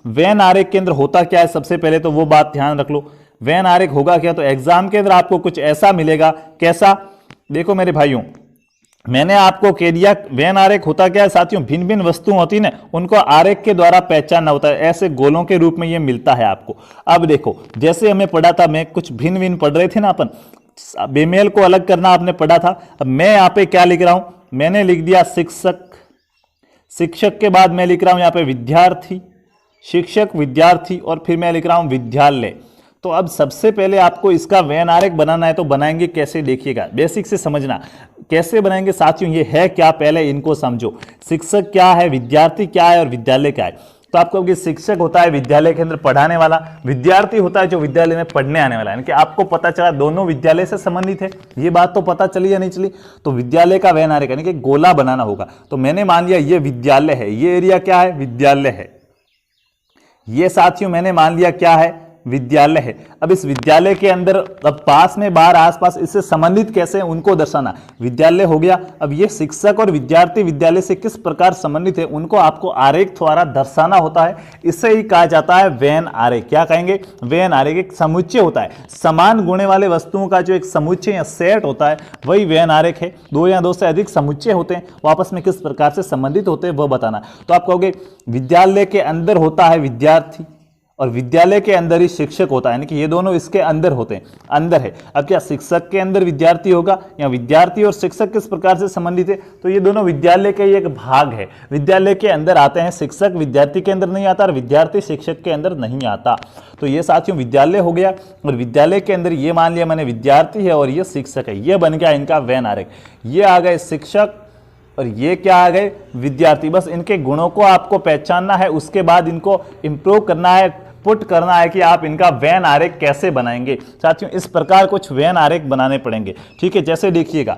When आरेख के अंदर होता क्या है, सबसे पहले तो वो बात ध्यान रख लो। वेन आरेख होगा क्या, तो एग्जाम के अंदर आपको कुछ ऐसा मिलेगा। कैसा, देखो मेरे भाइयों, मैंने आपको कह दिया वेन आरेख होता क्या है साथियों, भिन्न भिन्न वस्तु होती है ना, उनको आरेख के द्वारा पहचानना होता है, ऐसे गोलों के रूप में ये मिलता है आपको। अब देखो जैसे हमें पढ़ा था, मैं कुछ भिन्न भिन्न पढ़ रहे थे ना अपन, बेमेल को अलग करना आपने पढ़ा था। अब मैं यहाँ पे क्या लिख रहा हूं, मैंने लिख दिया शिक्षक, शिक्षक के बाद मैं लिख रहा हूं यहाँ पे विद्यार्थी, शिक्षक विद्यार्थी, और फिर मैं लिख रहा हूं विद्यालय। तो अब सबसे पहले आपको इसका वेन आरेख बनाना है, तो बनाएंगे कैसे, देखिएगा बेसिक से समझना कैसे बनाएंगे साथियों। ये है क्या, पहले इनको समझो। शिक्षक क्या है, विद्यार्थी क्या है, और विद्यालय क्या है। तो आपको कि शिक्षक होता है विद्यालय के अंदर पढ़ाने वाला, विद्यार्थी होता है जो विद्यालय में पढ़ने आने वाला है। यानी कि आपको पता चला दोनों विद्यालय से संबंधित है, ये बात तो पता चली या नहीं चली। तो विद्यालय का वेन आरेख यानी कि गोला बनाना होगा। तो मैंने मान लिया ये विद्यालय है, ये एरिया क्या है, विद्यालय है। ये साथियों मैंने मान लिया क्या है, विद्यालय है। अब इस विद्यालय के अंदर अब पास में बाहर आसपास इससे संबंधित कैसे हैं उनको दर्शाना। विद्यालय हो गया। अब ये शिक्षक और विद्यार्थी विद्यालय से किस प्रकार संबंधित है उनको आपको आरेख द्वारा दर्शाना होता है। इसे ही कहा जाता है वेन आरेख। क्या कहेंगे, वेन आरेख। एक समुच्चय होता है, समान गुणे वाले वस्तुओं का जो एक समुच्चय या सेट होता है वही वेन आरेख है। दो या दो से अधिक समुच्चय होते हैं, वो आपस में किस प्रकार से संबंधित होते हैं वह बताना। तो आप कहोगे विद्यालय के अंदर होता है विद्यार्थी और विद्यालय के अंदर ही शिक्षक होता है, यानी कि ये दोनों इसके अंदर होते हैं, अंदर है। अब क्या शिक्षक के अंदर विद्यार्थी होगा, या विद्यार्थी और शिक्षक किस प्रकार से संबंधित है, तो ये दोनों विद्यालय के एक भाग है। विद्यालय के अंदर आते हैं, शिक्षक विद्यार्थी के अंदर नहीं आता और विद्यार्थी शिक्षक के अंदर नहीं आता। तो ये साथियों विद्यालय हो गया, और विद्यालय के अंदर ये मान लिया मैंने विद्यार्थी है और ये शिक्षक है। ये बन गया इनका वेन आरेख। ये आ गए शिक्षक और ये क्या आ गए, विद्यार्थी। बस इनके गुणों को आपको पहचानना है, उसके बाद इनको इंप्रूव करना है, पुट करना है कि आप इनका वेन आरेख कैसे बनाएंगे। साथियों इस प्रकार कुछ वेन आरेख बनाने पड़ेंगे, ठीक है। जैसे देखिएगा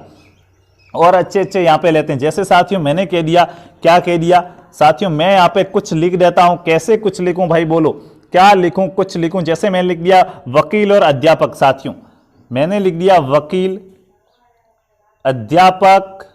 और अच्छे अच्छे यहाँ पे लेते हैं। जैसे साथियों मैंने कह दिया, क्या कह दिया साथियों, मैं यहाँ पे कुछ लिख देता हूं। कैसे कुछ लिखूं भाई, बोलो क्या लिखूं, कुछ लिखूं। जैसे मैंने लिख दिया वकील और अध्यापक। साथियों मैंने लिख दिया वकील, अध्यापक,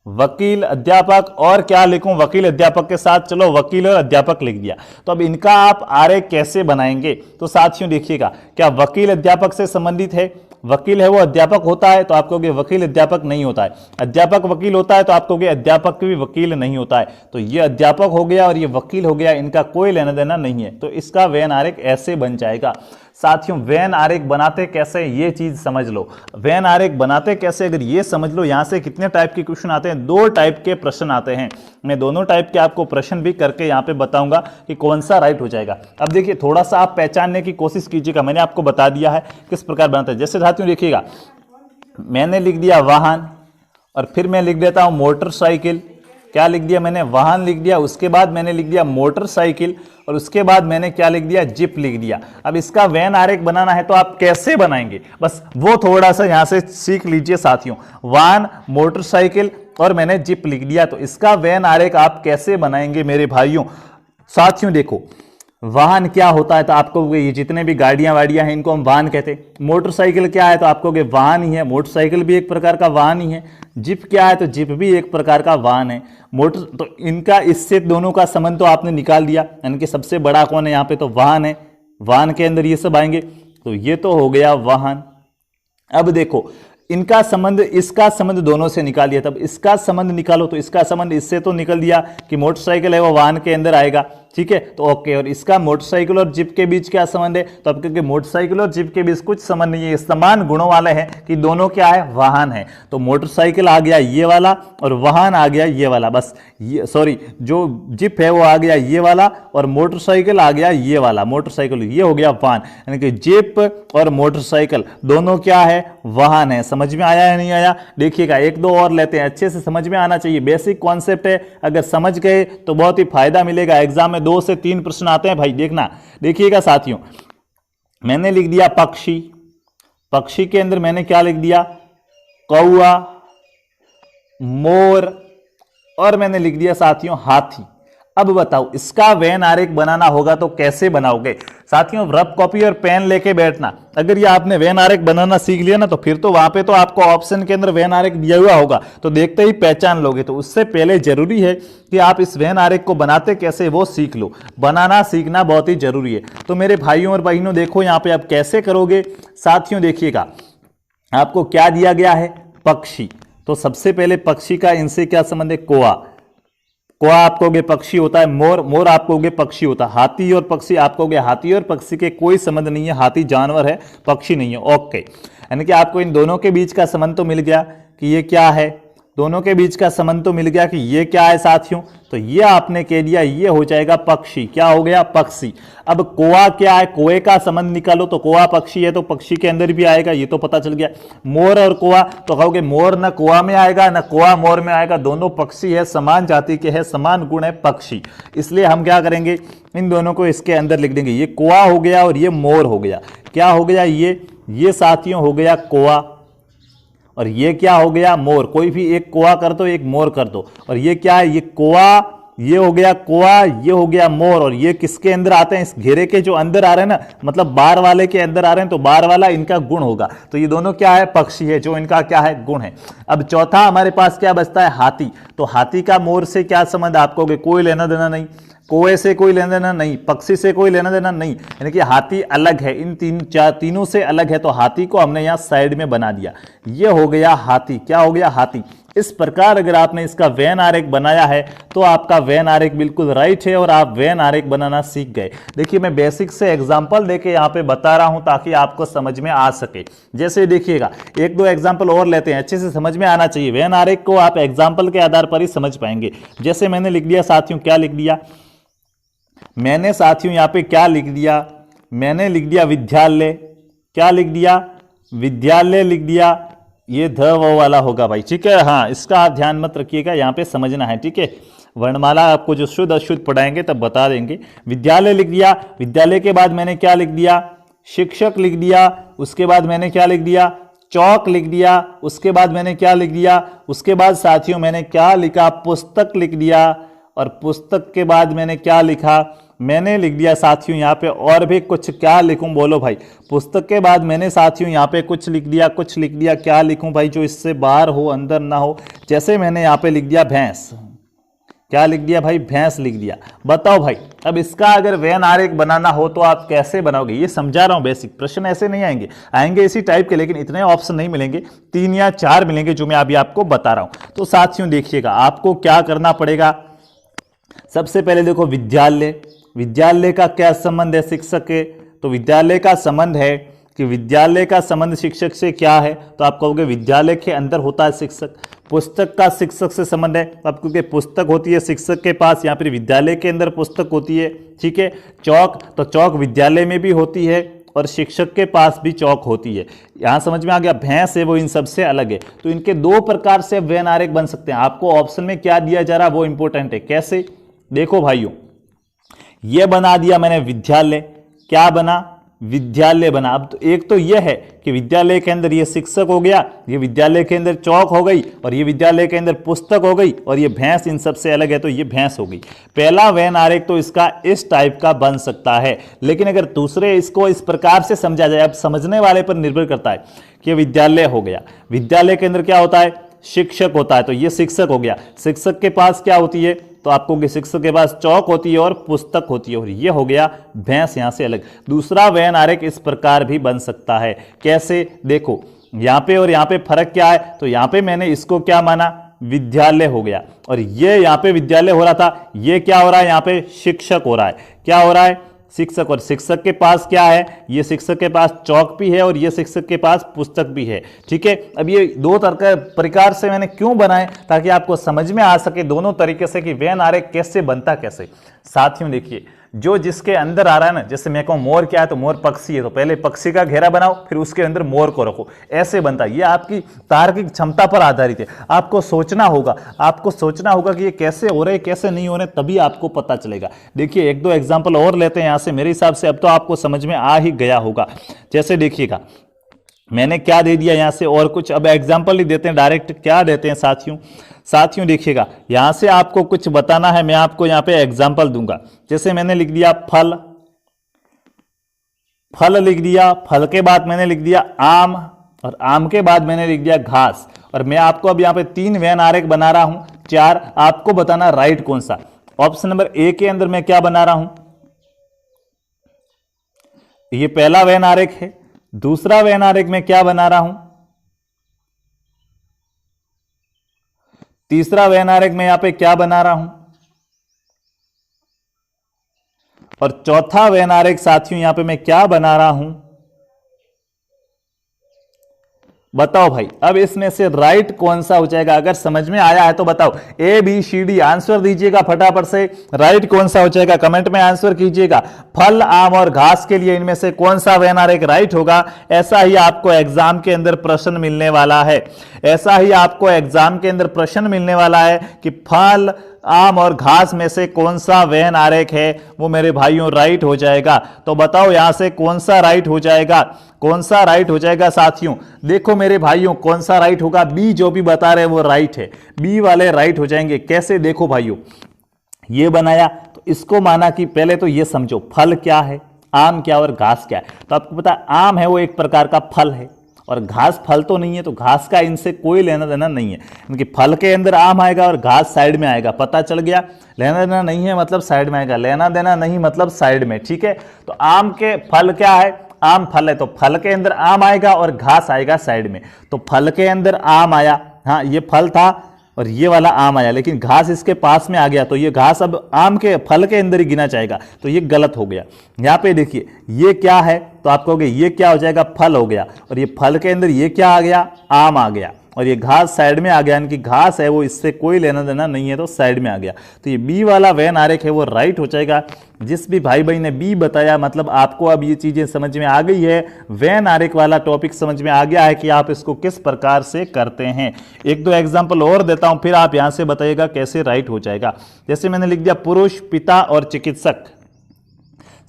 वकील, अध्यापक, और क्या लिखूं, वकील अध्यापक के साथ चलो वकील और अध्यापक लिख दिया। तो अब इनका आप आरेख कैसे बनाएंगे, तो साथियों देखिएगा, क्या वकील अध्यापक से संबंधित है, वकील है वो अध्यापक होता है तो आप कहोगे वकील अध्यापक नहीं होता है, अध्यापक वकील होता है तो आप कहोगे अध्यापक भी वकील नहीं होता है। तो ये अध्यापक हो गया और ये वकील हो गया, इनका कोई लेना देना नहीं है। तो इसका वेन आरेख ऐसे बन जाएगा। साथियों वेन आरेख बनाते कैसे, ये चीज समझ लो। वेन आरेख बनाते कैसे अगर ये समझ लो, यहां से कितने टाइप के क्वेश्चन आते हैं, दो टाइप के प्रश्न आते हैं। मैं दोनों टाइप के आपको प्रश्न भी करके यहां पे बताऊंगा कि कौन सा राइट हो जाएगा। अब देखिए थोड़ा सा आप पहचानने की कोशिश कीजिएगा, मैंने आपको बता दिया है किस प्रकार बनाते हैं। जैसे साथियों देखिएगा, मैंने लिख दिया वाहन और फिर मैं लिख देता हूं मोटरसाइकिल। क्या लिख दिया मैंने, वाहन लिख दिया, उसके बाद मैंने लिख दिया मोटरसाइकिल और उसके बाद मैंने क्या लिख दिया, जिप लिख दिया। अब इसका वेन आरेख बनाना है तो आप कैसे बनाएंगे, बस वो थोड़ा सा यहां से सीख लीजिए साथियों। वाहन, मोटरसाइकिल और मैंने जिप लिख दिया, तो इसका वेन आरेख आप कैसे बनाएंगे मेरे भाइयों। साथियों देखो वाहन क्या होता है, तो आपको ये जितने भी गाड़ियां वाड़ियां हैं इनको हम वाहन कहते हैं। मोटरसाइकिल क्या है, तो आपको वाहन ही है, मोटरसाइकिल भी एक प्रकार का वाहन ही है। जिप क्या है, तो जिप भी एक प्रकार का वाहन है। मोटर, तो इनका इससे दोनों का संबंध तो आपने निकाल दिया, यानी कि सबसे बड़ा कौन है यहाँ पे, तो वाहन है। वाहन के अंदर ये सब आएंगे, तो ये तो हो गया वाहन। अब देखो इनका संबंध, इसका संबंध दोनों से निकाल दिया, तब इसका संबंध निकालो, तो इसका संबंध इससे तो निकल दिया कि मोटरसाइकिल है वो वाहन के अंदर आएगा, ठीक है, तो ओके। और इसका मोटरसाइकिल और जिप के बीच क्या संबंध है, तो अब क्योंकि मोटरसाइकिल और जिप के बीच कुछ संबंध नहीं है, समान गुणों वाले हैं कि दोनों क्या है, वाहन है। तो मोटरसाइकिल आ गया ये वाला और वाहन आ गया ये वाला, बस ये सॉरी जो जिप है वो आ गया ये वाला और मोटरसाइकिल आ गया ये वाला। मोटरसाइकिल ये हो गया वाहन, यानी कि जिप और मोटरसाइकिल दोनों क्या है, वाहन है। समझ में आया या नहीं आया, देखिएगा एक दो और लेते हैं, अच्छे से समझ में आना चाहिए, बेसिक कॉन्सेप्ट है, अगर समझ गए तो बहुत ही फायदा मिलेगा। एग्जाम में 2 से 3 प्रश्न आते हैं भाई, देखना। देखिएगा साथियों मैंने लिख दिया पक्षी, पक्षी के अंदर मैंने क्या लिख दिया, कौआ, मोर और मैंने लिख दिया साथियों हाथी। अब बताओ इसका वेन आरेख बनाना होगा तो कैसे बनाओगे। साथियों रफ कॉपी और पेन लेके बैठना, अगर ये आपने वेन आरेख बनाना सीख लिया ना तो फिर तो वहां पे तो आपको ऑप्शन के अंदर वेन आरेख दिया हुआ होगा तो देखते ही पहचान लोगे। तो उससे पहले जरूरी है कि आप इस वेन आरेख को बनाते कैसे वो सीख लो, बनाना सीखना बहुत ही जरूरी है। तो मेरे भाइयों और बहनों देखो यहाँ पे आप कैसे करोगे। साथियों देखिएगा आपको क्या दिया गया है, पक्षी। तो सबसे पहले पक्षी का इनसे क्या संबंध है, कोआ। कोआ आप कहोगे पक्षी होता है, मोर, मोर आप कहोगे पक्षी होता है, हाथी और पक्षी आप कहोगे हाथी और पक्षी के कोई संबंध नहीं है, हाथी जानवर है पक्षी नहीं है। ओके, यानी कि आपको इन दोनों के बीच का संबंध तो मिल गया कि ये क्या है, दोनों के बीच का संबंध तो मिल गया कि ये क्या है साथियों। तो ये आपने कह दिया ये हो जाएगा पक्षी, क्या हो गया पक्षी। अब कोआ क्या है, कोए का संबंध निकालो तो कोआ पक्षी है तो पक्षी के अंदर भी आएगा, ये तो पता चल गया। मोर और कोआ तो कहोगे मोर ना कोआ में आएगा ना कोआ मोर में आएगा, दोनों पक्षी है, समान जाति के है, समान गुण है पक्षी, इसलिए हम क्या करेंगे इन दोनों को इसके अंदर लिख देंगे। ये कोआ हो गया और ये मोर हो गया, क्या हो गया ये साथियों हो गया कोआ और ये क्या हो गया मोर। कोई भी एक कोआ कर दो एक मोर कर दो, और ये क्या है, ये कोआ, ये हो गया कोआ, ये हो गया मोर, और ये किसके अंदर आते हैं, इस घेरे के जो अंदर आ रहे हैं ना, मतलब बार वाले के अंदर आ रहे हैं, तो बार वाला इनका गुण होगा। तो ये दोनों क्या है, पक्षी है, जो इनका क्या है, गुण है। अब चौथा हमारे पास क्या बचता है, हाथी। तो हाथी का मोर से क्या संबंध, आपको कोई लेना देना नहीं, कोए से कोई लेना देना नहीं, पक्षी से कोई लेना देना नहीं, यानी कि हाथी अलग है, इन तीनों से अलग है। तो हाथी को हमने यहां साइड में बना दिया, ये हो गया हाथी, क्या हो गया हाथी। इस प्रकार अगर आपने इसका वेन आरेख बनाया है तो आपका वेन आरेख बिल्कुल राइट है और आप वेन आरेख बनाना सीख गए। देखिए मैं बेसिक से एग्जांपल देके यहाँ पे बता रहा हूं ताकि आपको समझ में आ सके। जैसे देखिएगा एक दो एग्जांपल और लेते हैं, अच्छे से समझ में आना चाहिए। वेन आरेख को आप एग्जाम्पल के आधार पर ही समझ पाएंगे। जैसे मैंने लिख दिया साथियों, क्या लिख दिया मैंने साथियों, यहाँ पे क्या लिख दिया, मैंने लिख दिया विद्यालय, क्या लिख दिया, विद्यालय लिख दिया, ये ध व वाला होगा भाई, ठीक है। हाँ इसका आप ध्यान मत रखिएगा, यहाँ पे समझना है, ठीक है। वर्णमाला आपको जो शुद्ध अशुद्ध पढ़ाएंगे तब बता देंगे। विद्यालय लिख दिया, विद्यालय के बाद मैंने क्या लिख दिया, शिक्षक लिख दिया, उसके बाद मैंने क्या लिख दिया, चौक लिख दिया, उसके बाद मैंने क्या लिख दिया, उसके बाद साथियों मैंने क्या लिखा, पुस्तक लिख दिया, और पुस्तक के बाद मैंने क्या लिखा, मैंने लिख दिया साथियों यहाँ पे और भी कुछ, क्या लिखूं बोलो भाई। पुस्तक के बाद मैंने साथियों यहाँ पे कुछ लिख दिया, कुछ लिख दिया, क्या लिखूं भाई जो इससे बाहर हो अंदर ना हो। जैसे मैंने यहाँ पे लिख दिया भैंस, क्या लिख दिया भाई, भैंस लिख दिया। बताओ भाई अब इसका अगर वेन आरेख बनाना हो तो आप कैसे बनाओगे, ये समझा रहा हूं बेसिक। प्रश्न ऐसे नहीं आएंगे, आएंगे इसी टाइप के, लेकिन इतने ऑप्शन नहीं मिलेंगे, 3 या 4 मिलेंगे जो मैं अभी आपको बता रहा हूं। तो साथियों देखिएगा आपको क्या करना पड़ेगा। सबसे पहले देखो विद्यालय, विद्यालय का क्या संबंध है, शिक्षक के। तो विद्यालय का संबंध है कि विद्यालय का संबंध शिक्षक से क्या है, तो आप कहोगे विद्यालय के अंदर होता है शिक्षक। पुस्तक का शिक्षक से संबंध है, तो आप कहोगे पुस्तक होती है शिक्षक के पास, यहाँ पर विद्यालय के अंदर पुस्तक होती है, ठीक है। चौक, तो चौक विद्यालय में भी होती है और शिक्षक के पास भी चौक होती है। यहां समझ में आ गया। भैंस है वो इन सबसे अलग है। तो इनके 2 प्रकार से वेन आरेख बन सकते हैं। आपको ऑप्शन में क्या दिया जा रहा है वो इंपॉर्टेंट है। कैसे, देखो भाइयों ये बना दिया मैंने विद्यालय, क्या बना, विद्यालय बना। अब तो एक तो यह है कि विद्यालय के अंदर ये शिक्षक हो गया, ये विद्यालय के अंदर चौक हो गई, और ये विद्यालय के अंदर पुस्तक हो गई, और ये भैंस इन सबसे अलग है तो ये भैंस हो गई। पहला वेन आरेख तो इसका इस टाइप का बन सकता है। लेकिन अगर दूसरे इसको इस प्रकार से समझा जाए, अब समझने वाले पर निर्भर करता है कि विद्यालय हो गया, विद्यालय के अंदर क्या होता है, शिक्षक होता है, तो ये शिक्षक हो गया। शिक्षक के पास क्या होती है, तो आपको शिक्षक के पास चौक होती है और पुस्तक होती है, और ये हो गया भैंस यहां से अलग। दूसरा वेन आरेख इस प्रकार भी बन सकता है। कैसे, देखो यहां पे और यहां पे फर्क क्या है, तो यहां पे मैंने इसको क्या माना, विद्यालय हो गया, और ये यहां पे विद्यालय हो रहा था, ये क्या हो रहा है, यहां पे शिक्षक हो रहा है। क्या हो रहा है, शिक्षक, और शिक्षक के पास क्या है, ये शिक्षक के पास चौक भी है और ये शिक्षक के पास पुस्तक भी है, ठीक है। अब ये 2 प्रकार से मैंने क्यों बनाए, ताकि आपको समझ में आ सके दोनों तरीके से कि वेन आरेख कैसे बनता कैसे। साथियों देखिए जो जिसके अंदर आ रहा है ना, जैसे मैं कहूं मोर क्या है, तो मोर पक्षी है, तो पहले पक्षी का घेरा बनाओ फिर उसके अंदर मोर को रखो, ऐसे बनता है। ये आपकी तार्किक क्षमता पर आधारित है। आपको सोचना होगा, आपको सोचना होगा कि ये कैसे हो रहे कैसे नहीं हो रहे, तभी आपको पता चलेगा। देखिए 1-2 एग्जाम्पल और लेते हैं यहां से। मेरे हिसाब से अब तो आपको समझ में आ ही गया होगा। जैसे देखिएगा मैंने क्या दे दिया यहां से, और कुछ अब एग्जाम्पल ही देते हैं, डायरेक्ट क्या देते हैं साथियों। साथियों देखिएगा, यहां से आपको कुछ बताना है, मैं आपको यहां पे एग्जाम्पल दूंगा। जैसे मैंने लिख दिया फल, फल लिख दिया, फल के बाद मैंने लिख दिया आम, और आम के बाद मैंने लिख दिया घास। और मैं आपको अब यहां पे 3 वेन आरेख बना रहा हूं, 4, आपको बताना राइट कौन सा। ऑप्शन नंबर ए के अंदर मैं क्या बना रहा हूं, ये पहला वेन आरेख है। दूसरा वेन आरेख में क्या बना रहा हूं, तीसरा वेन आरेख में यहां पे क्या बना रहा हूं, और चौथा वेन आरेख साथियों यहां पे मैं क्या बना रहा हूं। बताओ भाई, अब इसमें से राइट कौन सा हो जाएगा, अगर समझ में आया है तो बताओ। A B C D answer दीजिएगा फटाफट से, राइट कौन सा हो जाएगा कमेंट में आंसर कीजिएगा। फल, आम और घास के लिए इनमें से कौन सा वेन आरेख राइट होगा, ऐसा ही आपको एग्जाम के अंदर प्रश्न मिलने वाला है। ऐसा ही आपको एग्जाम के अंदर प्रश्न मिलने वाला है कि फल, आम और घास में से कौन सा वेन आरेख है वो मेरे भाइयों राइट हो जाएगा। तो बताओ यहां से कौन सा राइट हो जाएगा, कौन सा राइट हो जाएगा साथियों। देखो मेरे भाइयों कौन सा राइट होगा, बी जो भी बता रहे हैं वो राइट है, बी वाले राइट हो जाएंगे। कैसे, देखो भाइयों, ये बनाया तो इसको माना कि पहले तो ये समझो फल क्या है, आम क्या और घास क्या है। तो आपको पता है आम है वो एक प्रकार का फल है, और घास फल तो नहीं है, तो घास का इनसे कोई लेना देना नहीं है, क्योंकि फल के अंदर आम आएगा और घास साइड में आएगा। पता चल गया, लेना देना नहीं है मतलब साइड में आएगा, लेना देना नहीं मतलब साइड में, ठीक है। तो आम के फल क्या है, आम फल है, तो फल के अंदर आम आएगा और घास आएगा साइड में। तो फल के अंदर आम आया, हाँ ये फल था और ये वाला आम आया, लेकिन घास इसके पास में आ गया, तो ये घास अब आम के फल के अंदर ही गिना जाएगा, तो ये गलत हो गया। यहाँ पे देखिए ये क्या है, तो आप कहोगे ये क्या हो जाएगा, फल हो गया, और ये फल के अंदर ये क्या आ गया, आम आ गया, और ये घास साइड में आ गया, यानी कि घास है वो इससे कोई लेना देना नहीं है, तो साइड में आ गया। तो ये बी वाला वेन आरेख है वो राइट हो जाएगा। जिस भी भाई बहन ने बी बताया, मतलब आपको अब ये चीजें समझ में आ गई है, वेन आरेख वाला टॉपिक समझ में आ गया है कि आप इसको किस प्रकार से करते हैं। एक दो एग्जाम्पल और देता हूं, फिर आप यहां से बताइएगा कैसे राइट हो जाएगा। जैसे मैंने लिख दिया पुरुष, पिता और चिकित्सक।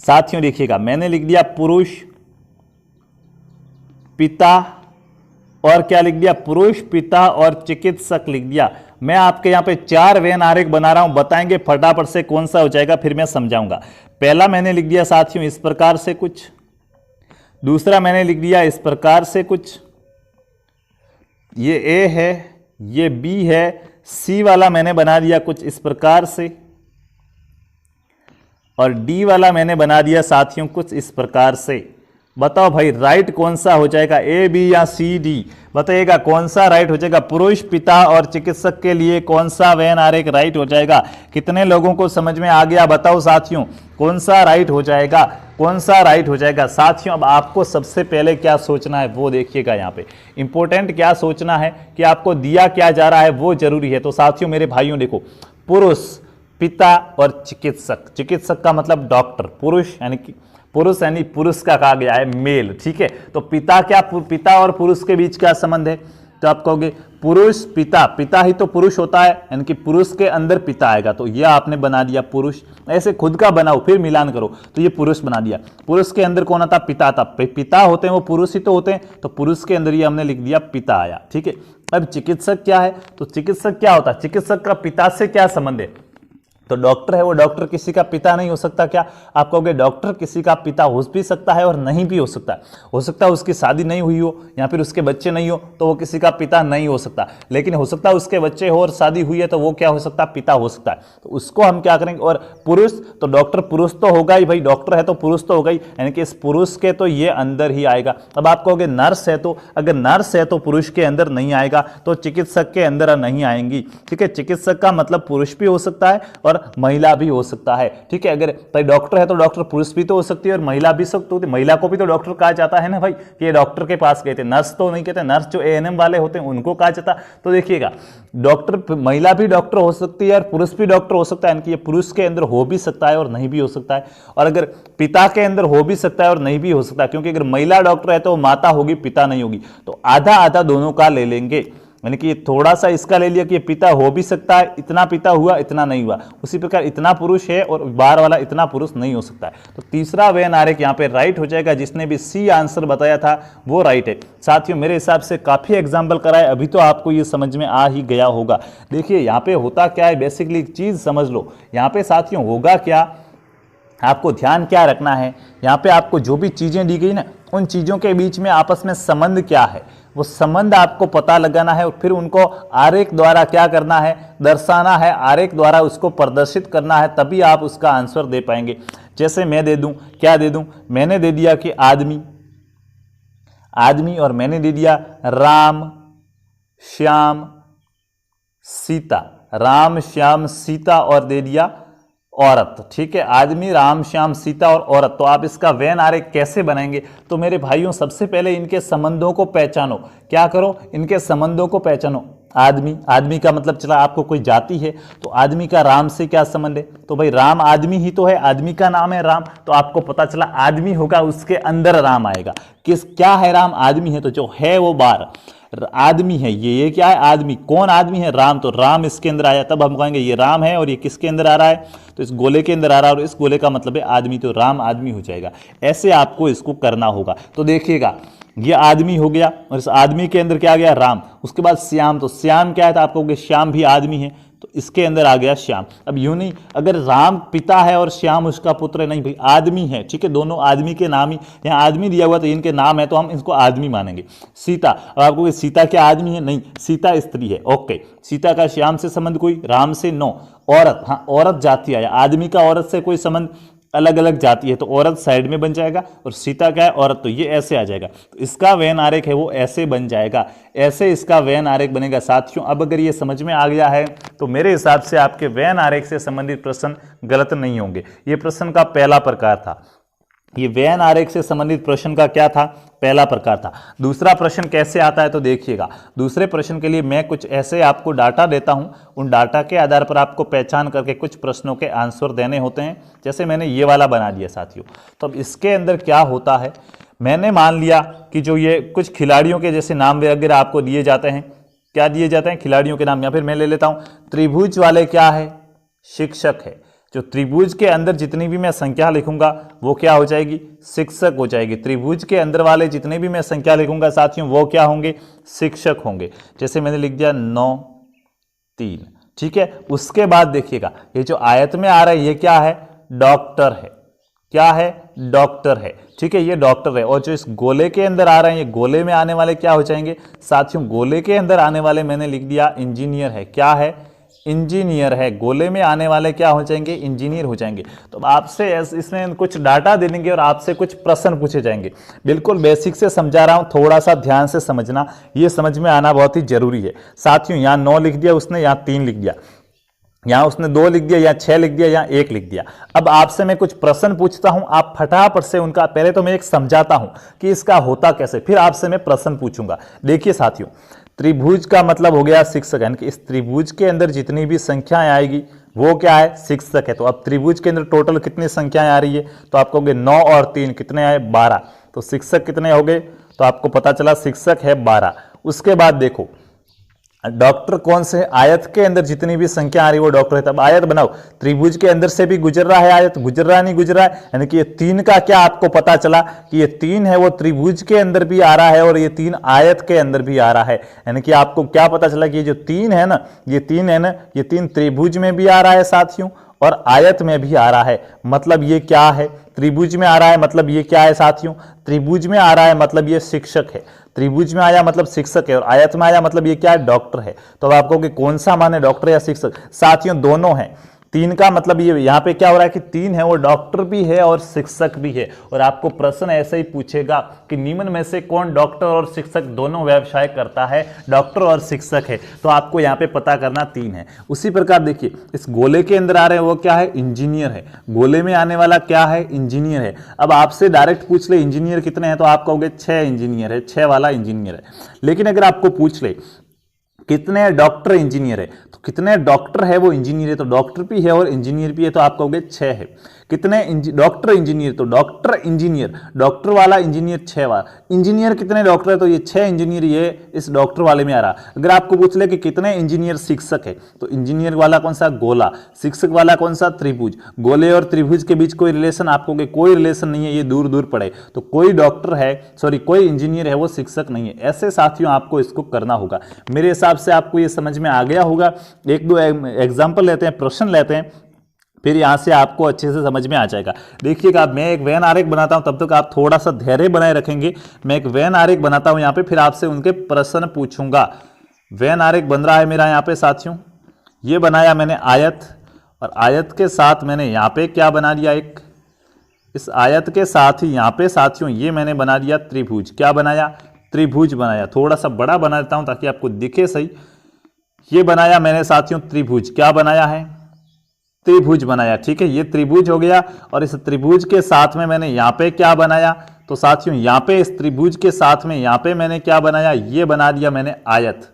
साथियों देखिएगा, मैंने लिख दिया पुरुष, पिता और क्या लिख दिया, पुरुष, पिता और चिकित्सक लिख दिया। मैं आपके यहां पे 4 वेन आरेख बना रहा हूं, बताएंगे फटाफट से कौन सा हो जाएगा, फिर मैं समझाऊंगा। पहला मैंने लिख दिया साथियों इस प्रकार से कुछ, दूसरा मैंने लिख दिया इस प्रकार से कुछ, ये ए है, ये बी है, सी वाला मैंने बना दिया कुछ इस प्रकार से, और डी वाला मैंने बना दिया साथियों कुछ इस प्रकार से। बताओ भाई राइट कौन सा हो जाएगा, ए बी या सी डी, बताइएगा कौन सा राइट हो जाएगा। पुरुष, पिता और चिकित्सक के लिए कौन सा वेन आरेख राइट हो जाएगा, कितने लोगों को समझ में आ गया, बताओ साथियों कौन सा राइट हो जाएगा, कौन सा राइट हो जाएगा। साथियों अब आपको सबसे पहले क्या सोचना है वो देखिएगा, यहाँ पे इंपॉर्टेंट क्या सोचना है कि आपको दिया क्या जा रहा है वो जरूरी है। तो साथियों मेरे भाइयों देखो, पुरुष, पिता और चिकित्सक, चिकित्सक का मतलब डॉक्टर, पुरुष यानी कि पुरुष यानी पुरुष का कहा गया है मेल, ठीक है। तो पिता क्या, पिता और पुरुष के बीच क्या संबंध है, तो आप कहोगे पुरुष, पिता, पिता ही तो पुरुष होता है, यानी कि पुरुष के अंदर पिता आएगा, तो ये आपने बना दिया पुरुष। ऐसे खुद का बनाओ फिर मिलान करो, तो ये पुरुष बना दिया। पुरुष के अंदर कौन आता, पिता था, पिता होते हैं वो पुरुष ही तो होते हैं, तो पुरुष के अंदर ये हमने लिख दिया पिता आया, ठीक है। अब चिकित्सक क्या है, तो चिकित्सक क्या होता है, चिकित्सक का पिता से क्या संबंध है, तो डॉक्टर है वो डॉक्टर किसी का पिता नहीं हो सकता क्या, आप कहोगे डॉक्टर किसी का पिता हो भी सकता है और नहीं भी हो सकता है। हो सकता है उसकी शादी नहीं हुई हो या फिर उसके बच्चे नहीं हो तो वो किसी का पिता नहीं हो सकता, लेकिन हो सकता है उसके बच्चे हो और शादी हुई है तो वो क्या हो सकता है, पिता हो सकता है। तो उसको हम क्या करेंगे, और पुरुष तो डॉक्टर पुरुष तो होगा ही भाई, डॉक्टर है तो पुरुष तो होगा ही, यानी कि इस पुरुष के तो ये अंदर ही आएगा। अब आप कहोगे नर्स है, तो अगर नर्स है तो पुरुष के अंदर नहीं आएगा, तो चिकित्सक के अंदर नहीं आएंगी, ठीक है। चिकित्सक का मतलब पुरुष भी हो सकता है और महिला भी हो सकता है, ठीक है। अगर भाई डॉक्टर है तो डॉक्टर पुरुष भी तो हो सकती है और महिला भी सकती है, महिला को भी तो डॉक्टर कहा जाता है ना भाई, कि ये डॉक्टर के पास गए थे। नर्स तो नहीं कहते, नर्स जो एएनएम वाले होते हैं उनको कहा जाता। तो देखिएगा डॉक्टर, महिला भी डॉक्टर हो सकती है और पुरुष भी डॉक्टर हो सकता है, यानी कि ये पुरुष के अंदर हो भी सकता है और नहीं भी हो सकता है, और अगर पिता के अंदर हो भी सकता है और नहीं भी हो सकता है, क्योंकि अगर महिला डॉक्टर है तो माता होगी, पिता नहीं होगी, तो आधा आधा दोनों का ले लेंगे। यानी कि थोड़ा सा इसका ले लिया कि ये पिता हो भी सकता है, इतना पिता हुआ इतना नहीं हुआ, उसी प्रकार इतना पुरुष है और बाहर वाला इतना पुरुष नहीं हो सकता है। तो तीसरा वेन आरेख यहाँ पे राइट हो जाएगा। जिसने भी सी आंसर बताया था वो राइट है। साथियों मेरे हिसाब से काफी एग्जाम्पल कराए, अभी तो आपको ये समझ में आ ही गया होगा। देखिए यहाँ पे होता क्या है, बेसिकली चीज समझ लो। यहाँ पे साथियों होगा क्या, आपको ध्यान क्या रखना है, यहाँ पे आपको जो भी चीजें दी गई ना, उन चीजों के बीच में आपस में संबंध क्या है, वो संबंध आपको पता लगाना है और फिर उनको आरेख द्वारा क्या करना है, दर्शाना है, आरेख द्वारा उसको प्रदर्शित करना है, तभी आप उसका आंसर दे पाएंगे। जैसे मैं दे दूं, क्या दे दूं, मैंने दे दिया कि आदमी, आदमी, और मैंने दे दिया राम श्याम सीता, राम श्याम सीता, और दे दिया औरत। ठीक है, आदमी राम श्याम सीता और औरत। तो आप इसका वेन आरेख कैसे बनाएंगे, तो मेरे भाइयों सबसे पहले इनके संबंधों को पहचानो। क्या करो, इनके संबंधों को पहचानो। आदमी, आदमी का मतलब चला आपको कोई जाति है तो आदमी का राम से क्या संबंध है, तो भाई राम आदमी ही तो है, आदमी का नाम है राम, तो आपको पता चला आदमी होगा, उसके अंदर राम आएगा। किस क्या है, राम आदमी है, तो जो है वो बार आदमी है। ये क्या है, आदमी। कौन आदमी है, राम, तो राम इसके अंदर आया, तब हम कहेंगे ये राम है। और ये किसके अंदर आ रहा है, तो इस गोले के अंदर आ रहा है, और इस गोले का मतलब है आदमी, तो राम आदमी हो जाएगा। ऐसे आपको इसको करना होगा। तो देखिएगा ये आदमी हो गया और इस आदमी के अंदर क्या आ गया, राम। उसके बाद श्याम, तो श्याम क्या है, तो आपको कहोगे श्याम भी आदमी है, तो इसके अंदर आ गया श्याम। अब यूं नहीं, अगर राम पिता है और श्याम उसका पुत्र है, नहीं भाई आदमी है। ठीक है, दोनों आदमी के नाम ही, यहाँ आदमी दिया हुआ तो इनके नाम है, तो हम इसको आदमी मानेंगे। सीता, अब आपको सीता क्या आदमी है, नहीं, सीता स्त्री है। ओके, सीता का श्याम से संबंध कोई, राम से नो। औरत, हाँ औरत जाति आया, आदमी का औरत से कोई संबंध, अलग अलग जाति है, तो औरत साइड में बन जाएगा, और सीता क्या है, औरत, तो ये ऐसे आ जाएगा। तो इसका वेन आरेख है वो ऐसे बन जाएगा, ऐसे इसका वेन आरेख बनेगा। साथियों अब अगर ये समझ में आ गया है तो मेरे हिसाब से आपके वेन आरेख से संबंधित प्रश्न गलत नहीं होंगे। ये प्रश्न का पहला प्रकार था, ये वेन आरेख से संबंधित प्रश्न का क्या था, पहला प्रकार था। दूसरा प्रश्न कैसे आता है, तो देखिएगा दूसरे प्रश्न के लिए मैं कुछ ऐसे आपको डाटा देता हूं, उन डाटा के आधार पर आपको पहचान करके कुछ प्रश्नों के आंसर देने होते हैं। जैसे मैंने ये वाला बना दिया साथियों, तो अब इसके अंदर क्या होता है, मैंने मान लिया कि जो ये कुछ खिलाड़ियों के जैसे नाम वगैरह आपको दिए जाते हैं, क्या दिए जाते हैं, खिलाड़ियों के नाम, या फिर मैं ले लेता हूं त्रिभुज वाले क्या है, शिक्षक है। जो त्रिभुज के अंदर जितनी भी मैं संख्या लिखूंगा वो क्या हो जाएगी, शिक्षक हो जाएगी। त्रिभुज के अंदर वाले जितने भी मैं संख्या लिखूंगा साथियों वो क्या होंगे, शिक्षक होंगे। जैसे मैंने लिख दिया 9 3। ठीक है, उसके बाद देखिएगा ये जो आयत में आ रहा है ये क्या है, डॉक्टर है। क्या है, डॉक्टर है। ठीक है, ये डॉक्टर है। और जो इस गोले के अंदर आ रहे हैं, ये गोले में आने वाले क्या हो जाएंगे साथियों, गोले के अंदर आने वाले मैंने लिख दिया इंजीनियर है। क्या है, इंजीनियर है। गोले में आने वाले क्या हो जाएंगे, इंजीनियर हो जाएंगे। तो आपसे इसमें कुछ डाटा दे देंगे और आपसे कुछ प्रश्न पूछे जाएंगे। बिल्कुल बेसिक से समझा रहा हूं, थोड़ा सा ध्यान से समझना, ये समझ में आना बहुत ही जरूरी है साथियों। यहाँ 9 लिख दिया उसने, यहाँ 3 लिख दिया, यहाँ उसने 2 लिख दिया, यहाँ 6 लिख दिया, यहाँ 1 लिख दिया। अब आपसे मैं कुछ प्रश्न पूछता हूं, आप फटाफट से उनका, पहले तो मैं एक समझाता हूं कि इसका होता कैसे, फिर आपसे मैं प्रश्न पूछूंगा। देखिए साथियों, त्रिभुज का मतलब हो गया शिक्षक, यानी कि इस त्रिभुज के अंदर जितनी भी संख्याएं आएगी वो क्या है, शिक्षक है। तो अब त्रिभुज के अंदर टोटल कितनी संख्याएं आ रही है, तो आप कहोगे 9 और 3 कितने आए, 12। तो शिक्षक कितने हो गए, तो आपको पता चला शिक्षक है 12। उसके बाद देखो डॉक्टर कौन से, आयत के अंदर जितनी भी संख्या आ रही है वो डॉक्टर है। तब आयत बनाओ, त्रिभुज के अंदर से भी गुजर रहा है आयत, गुजर रहा नहीं गुजर रहा है, यानी कि ये 3 का क्या आपको पता चला कि ये 3 है वो त्रिभुज के अंदर भी आ रहा है और ये 3 आयत के अंदर भी आ रहा है। यानी कि आपको क्या पता चला कि ये जो 3 है ना, ये 3 है ना, ये 3 त्रिभुज में भी आ रहा है साथियों और आयत में भी आ रहा है। मतलब ये क्या है, त्रिभुज में आ रहा है, मतलब ये क्या है साथियों, त्रिभुज में आ रहा है, मतलब ये शिक्षक है। त्रिभुज में आया मतलब शिक्षक है और आयत में आया मतलब ये क्या है, डॉक्टर है। तो अब आपको कि कौन सा माने, डॉक्टर या शिक्षक, साथियों दोनों है। 3 का मतलब ये यहाँ पे क्या हो रहा है कि 3 है वो डॉक्टर भी है और शिक्षक भी है। और आपको प्रश्न ऐसे ही पूछेगा कि निम्न में से कौन डॉक्टर और शिक्षक दोनों व्यवसाय करता है, डॉक्टर और शिक्षक है। तो आपको यहाँ पे पता करना 3 है। उसी प्रकार देखिए इस गोले के अंदर आ रहे हैं वो क्या है, इंजीनियर है। गोले में आने वाला क्या है, इंजीनियर है। अब आपसे डायरेक्ट पूछ ले इंजीनियर कितने हैं, तो आप कहोगे 6 इंजीनियर है, 6 वाला इंजीनियर है। लेकिन अगर आपको पूछ ले कितने डॉक्टर इंजीनियर है, तो कितने डॉक्टर है वो इंजीनियर है, तो डॉक्टर भी है और इंजीनियर भी है, तो आप कहोगे 6 है। कितने डॉक्टर इंजीनियर, तो डॉक्टर इंजीनियर, डॉक्टर वाला इंजीनियर 6 बार, इंजीनियर कितने डॉक्टर है, तो ये 6 इंजीनियर ये इस डॉक्टर वाले में आ रहा। अगर आपको पूछ ले कि कितने इंजीनियर शिक्षक है, तो इंजीनियर वाला कौन सा, गोला, शिक्षक वाला कौन सा, त्रिभुज। गोले और त्रिभुज के बीच कोई रिलेशन, आपको कोई रिलेशन नहीं है, ये दूर दूर पड़े, तो कोई डॉक्टर है, सॉरी कोई इंजीनियर है, वो शिक्षक नहीं है। ऐसे साथियों आपको इसको करना होगा। मेरे हिसाब से आपको ये समझ में आ गया होगा। एक दो एग्जाम्पल लेते हैं, प्रश्न लेते हैं, फिर यहां से आपको अच्छे से समझ में आ जाएगा। देखिएगा, मैं एक वेन आरेख बनाता हूं, तब तक आप थोड़ा सा धैर्य बनाए रखेंगे। मैं एक वेन आरेख बनाता हूं यहां पे, फिर आपसे उनके प्रश्न पूछूंगा। वेन आरेख बन रहा है मेरा यहां पे साथियों, ये बनाया मैंने आयत, और आयत के साथ मैंने यहां पे क्या बना लिया, एक इस आयत के साथ ही यहां पे साथियों ये मैंने बना लिया त्रिभुज। क्या बनाया, त्रिभुज बनाया। थोड़ा सा बड़ा बना देता हूं ताकि आपको दिखे सही। ये बनाया मैंने साथियों त्रिभुज। क्या बनाया है, त्रिभुज बनाया। ठीक है, ये त्रिभुज हो गया। और इस त्रिभुज के साथ में मैंने यहाँ पे क्या बनाया, तो साथियों यहाँ पे इस त्रिभुज के साथ में यहाँ पे मैंने क्या बनाया, ये बना दिया मैंने आयत।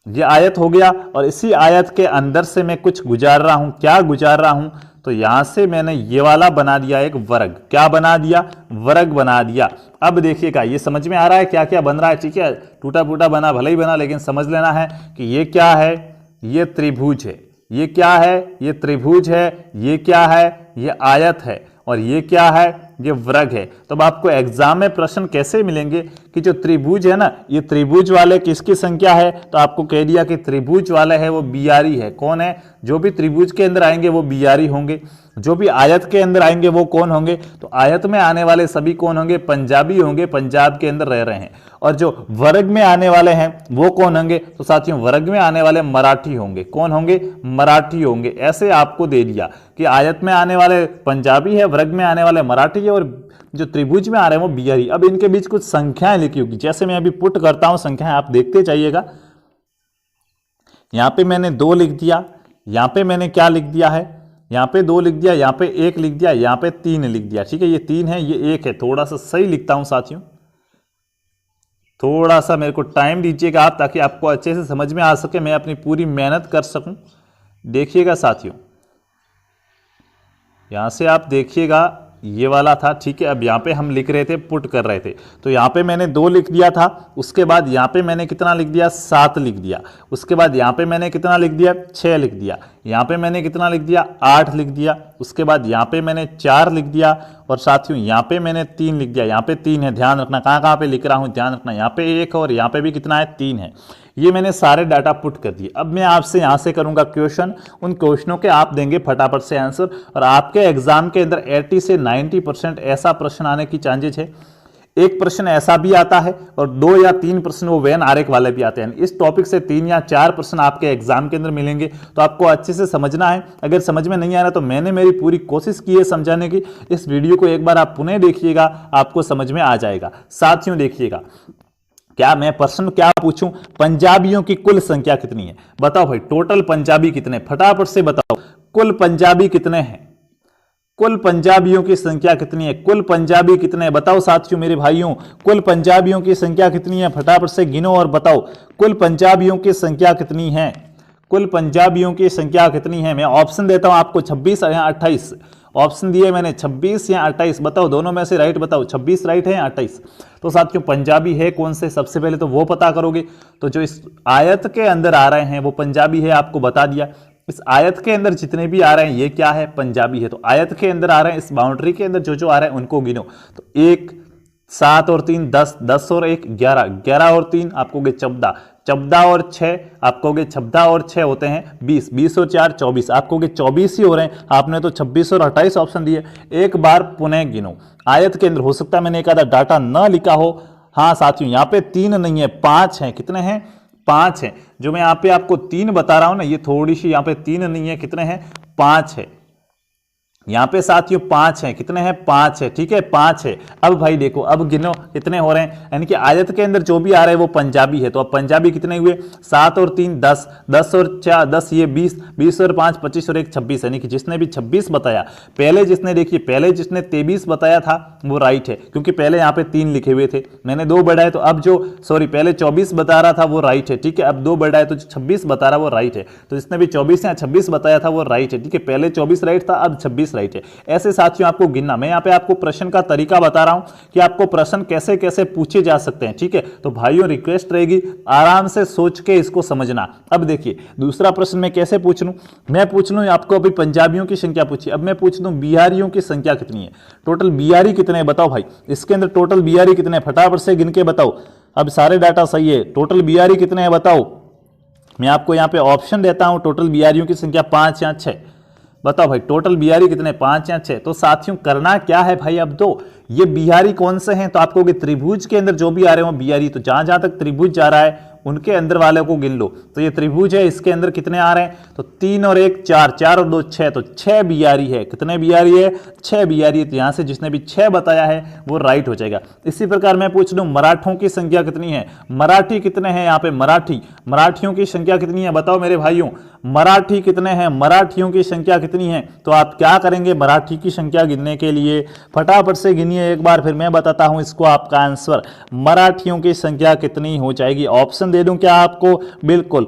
ये आयत हो गया, और इसी आयत के अंदर से मैं कुछ गुजार रहा हूं। क्या गुजार रहा हूं, तो यहां से मैंने ये वाला बना दिया एक वर्ग। क्या बना दिया, वर्ग बना दिया। अब देखिएगा, ये समझ में आ रहा है क्या क्या बन रहा है। ठीक है, टूटा फूटा बना भले ही बना, लेकिन समझ लेना है कि ये क्या है, ये त्रिभुज है। ये क्या है, ये त्रिभुज है। ये क्या है, ये आयत है। और ये क्या है, ये वर्ग है। तो अब आपको एग्जाम में प्रश्न कैसे मिलेंगे कि जो त्रिभुज है ना, ये त्रिभुज वाले किसकी संख्या है, तो आपको कह दिया कि त्रिभुज वाले है वो बियारी है। कौन है, जो भी त्रिभुज के अंदर आएंगे वो बियारी होंगे। जो भी आयत के अंदर आएंगे वो कौन होंगे, तो आयत में आने वाले सभी कौन होंगे, पंजाबी होंगे, पंजाब के अंदर रह रहे हैं। और जो वर्ग में आने वाले हैं वो कौन होंगे, तो साथियों वर्ग में आने वाले मराठी होंगे। कौन होंगे, मराठी होंगे। ऐसे आपको दे दिया कि आयत में आने वाले पंजाबी है, वर्ग में आने वाले मराठी है, और जो त्रिभुज में आ रहे हैं वो बिहारी। अब इनके बीच कुछ संख्याएं लिखी होगी, जैसे मैं अभी पुट करता हूं संख्याएं, आप देखते जाइएगा। यहां पे मैंने 2 लिख दिया, यहां पे मैंने क्या लिख दिया है, यहां पे 2 लिख दिया, यहां पे 1 लिख दिया, यहां पे 3 लिख दिया। ठीक है, ये 3 है, ये 1 है। थोड़ा सा सही लिखता हूं साथियों, थोड़ा सा मेरे को टाइम दीजिएगा आप, ताकि आपको अच्छे से समझ में आ सके, मैं अपनी पूरी मेहनत कर सकूं। देखिएगा साथियों, यहां से आप देखिएगा, ये वाला था। ठीक है, अब यहाँ पे हम लिख रहे थे, पुट कर रहे थे, तो यहाँ पे मैंने 2 लिख दिया था। उसके बाद यहाँ पे मैंने कितना लिख दिया, 7 लिख दिया। उसके बाद यहाँ पे मैंने कितना लिख दिया, 6 लिख दिया। यहाँ पे मैंने कितना लिख दिया, 8 लिख दिया। उसके बाद यहाँ पे मैंने 4 लिख दिया, और साथियों यहाँ पे मैंने 3 लिख दिया। यहाँ पे 3 है, ध्यान रखना कहाँ कहाँ पे लिख रहा हूँ, ध्यान रखना। यहाँ पे 1 और यहाँ पे भी कितना है, 3 है। ये मैंने सारे डाटा पुट कर दिए। अब मैं आपसे यहां से करूंगा क्वेश्चन, उन क्वेश्चनों के आप देंगे फटाफट से आंसर, और आपके एग्जाम के अंदर 80 से 90% ऐसा प्रश्न आने की चांसेस है। एक प्रश्न ऐसा भी आता है, और 2 या 3 प्रश्न वो वेन आरेख वाले भी आते हैं। इस टॉपिक से 3 या 4 प्रश्न आपके एग्जाम के अंदर मिलेंगे, तो आपको अच्छे से समझना है। अगर समझ में नहीं आ रहा तो मैंने मेरी पूरी कोशिश की है समझाने की। इस वीडियो को एक बार आप पुनः देखिएगा, आपको समझ में आ जाएगा। साथियों देखिएगा, क्या मैं प्रश्न क्या पूछूं, पंजाबियों की कुल संख्या कितनी है, बताओ भाई। टोटल पंजाबी कितने, फटाफट से बताओ। कुल पंजाबी कितने हैं, कुल पंजाबियों की संख्या कितनी है, कुल पंजाबी कितने हैं, बताओ साथियों मेरे भाइयों। कुल पंजाबियों की संख्या कितनी है, फटाफट से गिनो और बताओ। कुल पंजाबियों की संख्या कितनी है, कुल पंजाबियों की संख्या कितनी है। मैं ऑप्शन देता हूं आपको, 26 या 28। ऑप्शन दिए मैंने 26 या 28, बताओ दोनों में से राइट बताओ। 26 राइट है या 28। तो साथियों पंजाबी है कौन से, सबसे पहले तो वो पता करोगे। तो जो इस आयत के अंदर आ रहे हैं वो पंजाबी है, आपको बता दिया। इस आयत के अंदर जितने भी आ रहे हैं ये क्या है, पंजाबी है। तो आयत के अंदर आ रहे हैं, इस बाउंड्री के अंदर जो जो आ रहे हैं उनको गिनो। तो 1, 7 और 3 10, 10 और 1 11, 11 और 3 आपको 14, 14 और 6 आपको 14 और 6 होते हैं 20, 20 और 4 24, आपको 24 ही हो रहे हैं। आपने तो 26 और 28 ऑप्शन दिए। एक बार पुनः गिनो आयत के अंदर, हो सकता है मैंने एक आधा डाटा ना लिखा हो। हाँ साथियों, यहाँ पे 3 नहीं है 5 है। कितने हैं, 5 है। जो मैं यहाँ पे आपको 3 बता रहा हूं ना, ये थोड़ी सी यहाँ पे 3 नहीं है, कितने हैं, 5 है। यहां पे साथियों 5 है, कितने हैं, 5 है। ठीक है, 5 है। अब भाई देखो, अब गिनो कितने हो रहे हैं, यानी कि आयत के अंदर जो भी आ रहे हैं वो पंजाबी है। तो अब पंजाबी कितने हुए, 7 और 3 10, 10 और 4 10, ये 20, 20 और 5 25 और 1 26, यानी कि जिसने भी 26 बताया, पहले जिसने देखिए पहले जिसने 23 बताया था वो राइट है, क्योंकि पहले यहाँ पे 3 लिखे हुए थे, मैंने 2 बढ़ाए। तो अब जो सॉरी पहले 24 बता रहा था वो राइट है। ठीक है, अब 2 बढ़ाए तो 26 बता रहा वो राइट है। तो जिसने भी 24 या 26 बताया था वो राइट है। ठीक है, पहले 24 राइट था, अब 26 राइट है। ऐसे साथियों आपको गिनना, मैं यहाँ पे आपको प्रश्न का तरीका बता रहा हूं कि आपको प्रश्न कैसे कैसे पूछे जा सकते हैं, ठीक है। तो भाइयों रिक्वेस्ट रहेगी आराम से सोच के इसको समझना। अब देखिए दूसरा प्रश्न मैं कैसे पूछ लूं, मैं पूछ लूं आपको अभी पंजाबियों की संख्या पूछी, अब मैं पूछ दूं बिहारियों की संख्या कितनी है, टोटल बिहारी कितने हैं बताओ भाई, इसके अंदर टोटल बिहारी कितने हैं फटाफट से गिन के बताओ। अब सारे डाटा सही है, टोटल बिहारी कितने हैं बताओ। मैं आपको यहां पे ऑप्शन देता हूं, टोटल बिहारियों की संख्या 5 या 6, बताओ भाई टोटल बिहारी कितने, 5 या 6। तो साथियों करना क्या है भाई, अब दो ये बिहारी कौन से हैं, तो आपको त्रिभुज के अंदर जो भी आ रहे हो बिहारी, तो जहां जहां तक त्रिभुज जा रहा है उनके अंदर वाले को गिन लो। तो ये त्रिभुज है, इसके अंदर कितने आ रहे हैं, तो 3 और 1 4, 4 और 2 6, तो 6 बिहारी है। कितने बिहारी है, 6 बिहारी है। तो यहां से जिसने भी 6 बताया है वो राइट हो जाएगा। इसी प्रकार मैं पूछ लूं मराठों की संख्या कितनी है, मराठी कितने हैं, यहाँ पे मराठियों की संख्या कितनी है बताओ मेरे भाइयों, मराठी कितने हैं, मराठियों की संख्या कितनी है। तो आप क्या करेंगे, मराठी की संख्या गिनने के लिए फटाफट से गिनिए एक बार, फिर मैं बताता हूं इसको आपका आंसर। मराठियों की संख्या कितनी हो जाएगी, ऑप्शन दे दूं क्या आपको, बिल्कुल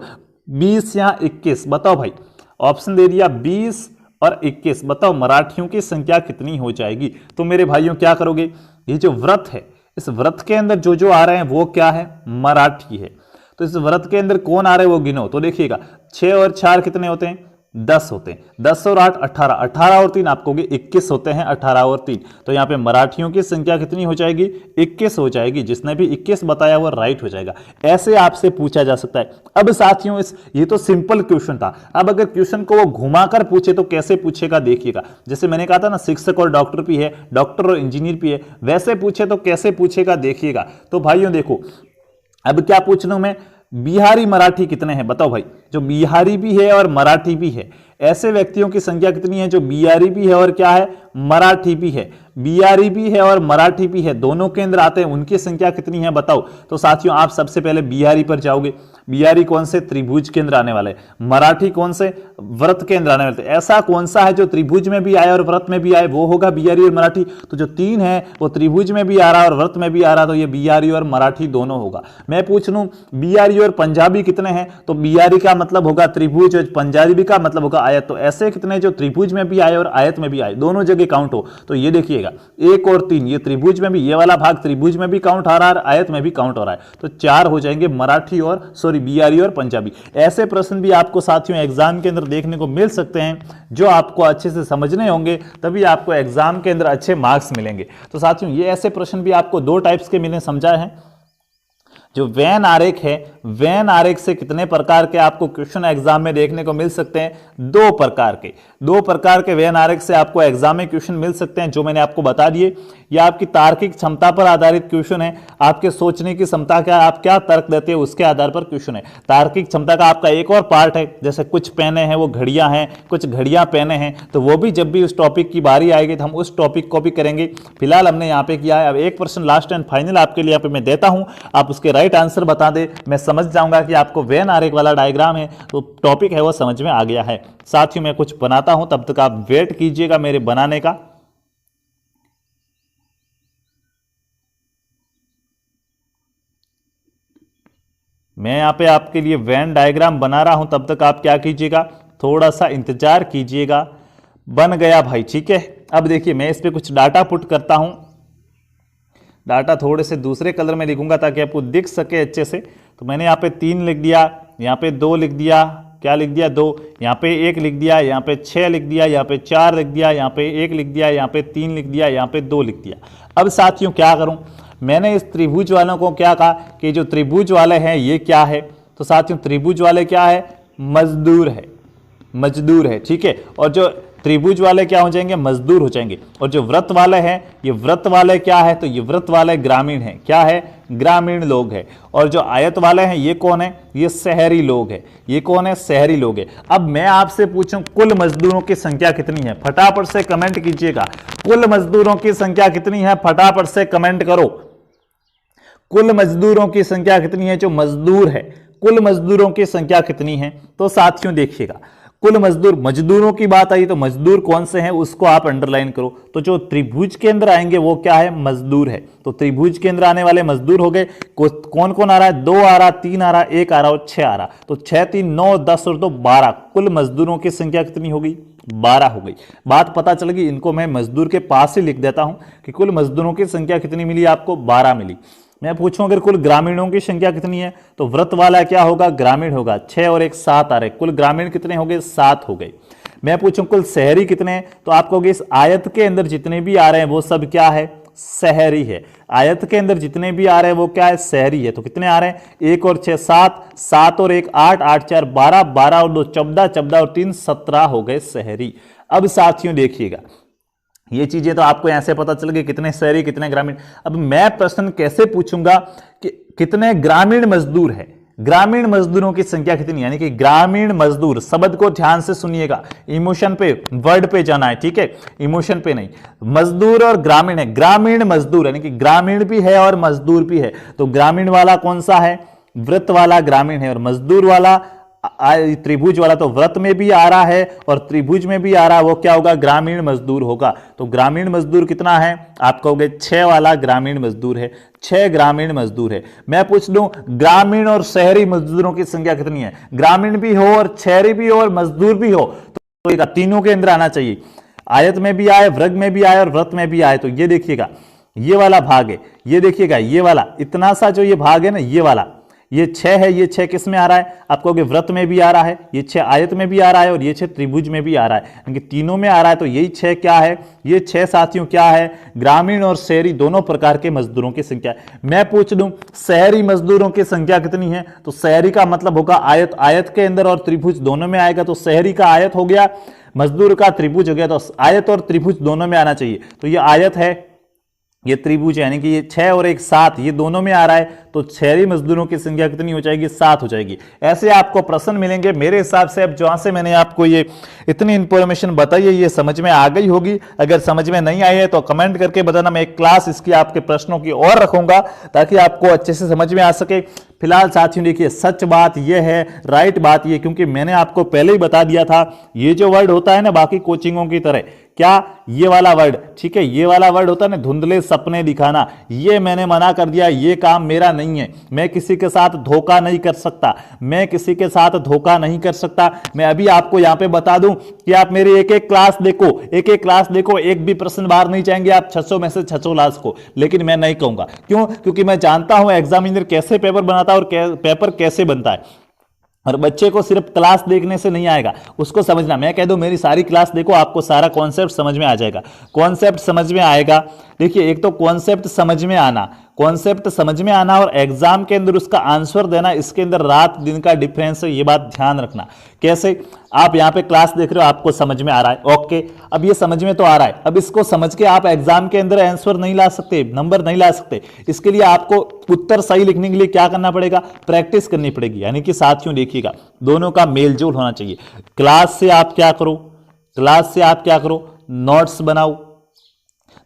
20 या 21, बताओ भाई ऑप्शन दे दिया 20 और 21, बताओ मराठियों की संख्या कितनी हो जाएगी। तो मेरे भाइयों क्या करोगे, ये जो व्रत है इस व्रत के अंदर जो जो आ रहे हैं वो क्या है, मराठी है। तो इस व्रत के अंदर कौन आ रहे हैं वो गिनो। तो देखिएगा 6 और 4 कितने होते हैं, 10 होते हैं, 10 और 8 18, 18 और 3 आपको 21 होते हैं, 18 और 3। तो यहाँ पे मराठियों की संख्या कितनी हो जाएगी, 21 हो जाएगी। जिसने भी 21 बताया वो राइट हो जाएगा। ऐसे आपसे पूछा जा सकता है। अब साथियों ये तो सिंपल क्वेश्चन था। अब अगर क्वेश्चन को वो घुमाकर पूछे तो कैसे पूछेगा देखिएगा। जैसे मैंने कहा था ना शिक्षक और डॉक्टर भी है, डॉक्टर और इंजीनियर भी है, वैसे पूछे तो कैसे पूछेगा देखिएगा। तो भाइयों देखो अब क्या पूछ लूं मैं, बिहारी मराठी कितने हैं बताओ भाई, जो बिहारी भी है और मराठी भी है, ऐसे व्यक्तियों की संख्या कितनी है जो बिहारी भी है और क्या है, मराठी भी है। बिहारी भी है और मराठी भी है, दोनों के अंदर आते हैं, उनकी संख्या कितनी है बताओ। तो साथियों आप सबसे पहले बिहारी पर जाओगे, बिहारी कौन से, त्रिभुज के अंदर आने वाले, मराठी कौन से, व्रत के अंदर आने वाले। ऐसा कौन सा है जो त्रिभुज में भी आए और व्रत में भी आए, वो होगा बिहारी और मराठी। तो जो 3 है वो त्रिभुज में भी आ रहा है और व्रत में भी आ रहा है, तो ये बिहारी और मराठी दोनों होगा। मैं पूछ लूं बिहारी और पंजाबी कितने हैं, तो बिहारी का मतलब होगा त्रिभुज और पंजाबी का मतलब होगा आयत। तो ऐसे कितने जो त्रिभुज में भी आए और आयत में भी आए, दोनों जगह काउंट हो। तो ये देखिएगा 1 और 3, ये त्रिभुज में भी, ये वाला भाग त्रिभुज में भी काउंट आ रहा है, आयत में भी काउंट हो रहा है। तो 4 हो जाएंगे मराठी और बिहारी और पंजाबी। ऐसे प्रश्न भी आपको साथियों एग्जाम के अंदर देखने को मिल सकते हैं, जो आपको अच्छे से समझने होंगे, तभी आपको एग्जाम के अंदर अच्छे मार्क्स मिलेंगे। तो साथियों ये ऐसे प्रश्न भी आपको 2 टाइप्स के मैंने समझाए हैं। जो वेन आरेख है, वेन आरेख से कितने प्रकार के आपको क्वेश्चन एग्जाम में देखने को मिल सकते हैं, 2 प्रकार के वेन आरेख से आपको एग्जाम में क्वेश्चन मिल सकते हैं, जो मैंने आपको बता दिए। यह आपकी तार्किक क्षमता पर आधारित क्वेश्चन है, आपके सोचने की क्षमता क्या, आप क्या तर्क देते हैं उसके आधार पर क्वेश्चन है। तार्किक क्षमता का आपका एक और पार्ट है, जैसे कुछ पेने हैं वो घड़ियां हैं, कुछ घड़ियां पेने हैं, तो वो भी जब भी उस टॉपिक की बारी आएगी तो हम उस टॉपिक को भी करेंगे। फिलहाल हमने यहाँ पे किया है। अब एक प्रश्न लास्ट एंड फाइनल आपके लिए यहाँ पे मैं देता हूं, आप उसके राइट आंसर बता दे, मैं समझ जाऊंगा कि आपको वेन आरेख वाला डायग्राम है तो टॉपिक है वो समझ में आ गया है। साथियों मैं कुछ बनाता हूं, तब तक आप वेट कीजिएगा मेरे बनाने का। मैं यहां पे आपके लिए वेन डायग्राम बना रहा हूं, तब तक आप क्या कीजिएगा, थोड़ा सा इंतजार कीजिएगा। बन गया भाई, ठीक है। अब देखिए मैं इस पे कुछ डाटा पुट करता हूं, डाटा थोड़े से दूसरे कलर में लिखूंगा ताकि आपको दिख सके अच्छे से। तो मैंने यहाँ पे 3 लिख दिया, यहाँ पे 2 लिख दिया, क्या लिख दिया 2, यहाँ पे 1 लिख दिया, यहाँ पे 6 लिख दिया, यहाँ पे 4 लिख दिया, यहाँ पे 1 लिख दिया, यहाँ पे 3 लिख दिया, यहाँ पे 2 लिख दिया। अब साथियों क्या करूं, मैंने इस त्रिभुज वालों को क्या कहा कि जो त्रिभुज वाले हैं ये क्या है, तो साथियों त्रिभुज वाले क्या है, मजदूर है, ठीक है। और जो त्रिभुज वाले क्या हो जाएंगे, मजदूर हो जाएंगे। और जो व्रत वाले हैं, ये व्रत वाले क्या है, तो ये व्रत वाले ग्रामीण हैं, क्या है, ग्रामीण लोग हैं। और जो आयत वाले हैं ये कौन है, ये शहरी लोग हैं। ये कौन है, शहरी लोग हैं। अब मैं आपसे पूछूं कुल मजदूरों की संख्या कितनी है, फटाफट से कमेंट कीजिएगा। कुल मजदूरों की संख्या कितनी है, फटाफट से कमेंट करो। कुल मजदूरों की संख्या कितनी है, जो मजदूर है, कुल मजदूरों की संख्या कितनी है। तो साथियों देखिएगा कुल मजदूर, मजदूरों की बात आई तो मजदूर कौन से हैं उसको आप अंडरलाइन करो। तो जो त्रिभुज के अंदर आएंगे वो क्या है, मजदूर है। तो त्रिभुज के अंदर आने वाले मजदूर हो गए। कौन कौन आ रहा है, 2 आ रहा, 3 आ रहा, 1 आ रहा और 6 आ रहा। तो 6 3 9 10 और 2 12, कुल मजदूरों की संख्या कितनी हो गई, 12 हो गई। बात पता चल गई। इनको मैं मजदूर के पास ही लिख देता हूं कि कुल मजदूरों की संख्या कितनी मिली आपको, 12 मिली। मैं पूछूं अगर कुल ग्रामीणों की संख्या कितनी है, तो व्रत वाला क्या होगा, ग्रामीण होगा। 6 और 1 7 आ रहे, कुल ग्रामीण कितने हो गए, 7 हो गए। मैं पूछूं कुल शहरी कितने हैं, तो आप कहोगे इस आयत के अंदर जितने भी आ रहे हैं वो सब क्या है, शहरी है। आयत के अंदर जितने भी आ रहे हैं वो क्या है, शहरी है। तो कितने आ रहे हैं, 1 और 6 7, 7 और 1 8, 8 4 12, 12 और 2 14, 14 और 3 17 हो गए शहरी। अब साथियों देखिएगा, ये चीजें तो आपको यहां से पता चल गई कितने शहरी कितने ग्रामीण। अब मैं प्रश्न कैसे पूछूंगा कि कितने ग्रामीण मजदूर है, ग्रामीण मजदूरों की संख्या कितनी, यानी कि ग्रामीण मजदूर। शब्द को ध्यान से सुनिएगा, इमोशन पे, वर्ड पे जाना है, ठीक है, इमोशन पे नहीं। मजदूर और ग्रामीण है, ग्रामीण मजदूर यानी कि ग्रामीण भी है और मजदूर भी है। तो ग्रामीण वाला कौन सा है, व्रत वाला ग्रामीण है, और मजदूर वाला त्रिभुज वाला तो व्रत में भी आ रहा है और त्रिभुज में भी आ रहा है, वो क्या होगा, ग्रामीण मजदूर होगा। तो ग्रामीण मजदूर कितना है, आप कहोगे 6 वाला ग्रामीण मजदूर है, 6 ग्रामीण मजदूर है। मैं पूछ लूं ग्रामीण और शहरी मजदूरों की संख्या कितनी है, ग्रामीण भी हो और शहरी भी हो और मजदूर भी हो, तो तीनों के अंदर आना चाहिए। आयत में भी आए, वर्ग में भी आए और व्रत में भी आए। तो ये देखिएगा, ये वाला भाग है, ये देखिएगा, ये वाला इतना सा जो ये भाग है ना, ये वाला, ये 6 है, ये 6 किस में आ रहा है, आप कहोगे व्रत में भी आ रहा है, ये 6 आयत में भी आ रहा है और ये 6 त्रिभुज में भी आ रहा है, क्योंकि तीनों में आ रहा है। तो यही 6 क्या है, ये 6 साथियों क्या है, ग्रामीण और शहरी दोनों प्रकार के मजदूरों की संख्या है। मैं पूछ लूं शहरी मजदूरों की संख्या कितनी है, तो शहरी का मतलब होगा आयत, आयत के अंदर और त्रिभुज दोनों में आएगा। तो शहरी का आयत हो गया, मजदूर का त्रिभुज हो गया। तो आयत और त्रिभुज दोनों में आना चाहिए। तो ये आयत है, ये त्रिभुज है, यानी कि ये 6 और 1 7, ये दोनों में आ रहा है। तो शहरी मजदूरों की संख्या कितनी हो जाएगी, 7 हो जाएगी। ऐसे आपको प्रश्न मिलेंगे। मेरे हिसाब से अब जहां से मैंने आपको ये इतनी इंफॉर्मेशन बताई है, ये समझ में आ गई होगी। अगर समझ में नहीं आई है तो कमेंट करके बताना, मैं एक क्लास इसकी आपके प्रश्नों की और रखूंगा ताकि आपको अच्छे से समझ में आ सके। फिलहाल साथियों देखिए, सच बात यह है, राइट बात यह, क्योंकि मैंने आपको पहले ही बता दिया था, ये जो वर्ड होता है ना बाकी कोचिंगों की तरह, क्या ये वाला वर्ड, ठीक है, ये वाला वर्ड होता है ना धुंधले सपने दिखाना, ये मैंने मना कर दिया, ये काम मेरा नहीं है। मैं किसी के साथ धोखा नहीं कर सकता, मैं किसी के साथ धोखा नहीं कर सकता। मैं अभी आपको यहां पे बता दूं कि आप मेरी एक एक क्लास देखो, एक एक क्लास देखो, एक भी प्रश्न बाहर नहीं जाएंगे आप 600 में से 600 लाख को, लेकिन मैं नहीं कहूंगा। क्यों? क्योंकि मैं जानता हूं एग्जामिनर कैसे पेपर बनाता है और पेपर कैसे बनता है। और बच्चे को सिर्फ क्लास देखने से नहीं आएगा, उसको समझना। मैं कह दूं मेरी सारी क्लास देखो, आपको सारा कॉन्सेप्ट समझ में आ जाएगा। कॉन्सेप्ट समझ में आएगा, देखिए एक तो कॉन्सेप्ट समझ में आना, कॉन्सेप्ट समझ में आना और एग्जाम के अंदर उसका आंसर देना, इसके अंदर रात दिन का डिफरेंस है, ये बात ध्यान रखना। कैसे? आप यहां पे क्लास देख रहे हो, आपको समझ में आ रहा है, ओके, अब ये समझ में तो आ रहा है, अब इसको समझ के आप एग्जाम के अंदर आंसर नहीं ला सकते, नंबर नहीं ला सकते। इसके लिए आपको उत्तर सही लिखने के लिए क्या करना पड़ेगा, प्रैक्टिस करनी पड़ेगी। यानी कि साथियों देखिएगा, दोनों का मेलजोल होना चाहिए। क्लास से आप क्या करो, क्लास से आप क्या करो, नोट्स बनाओ,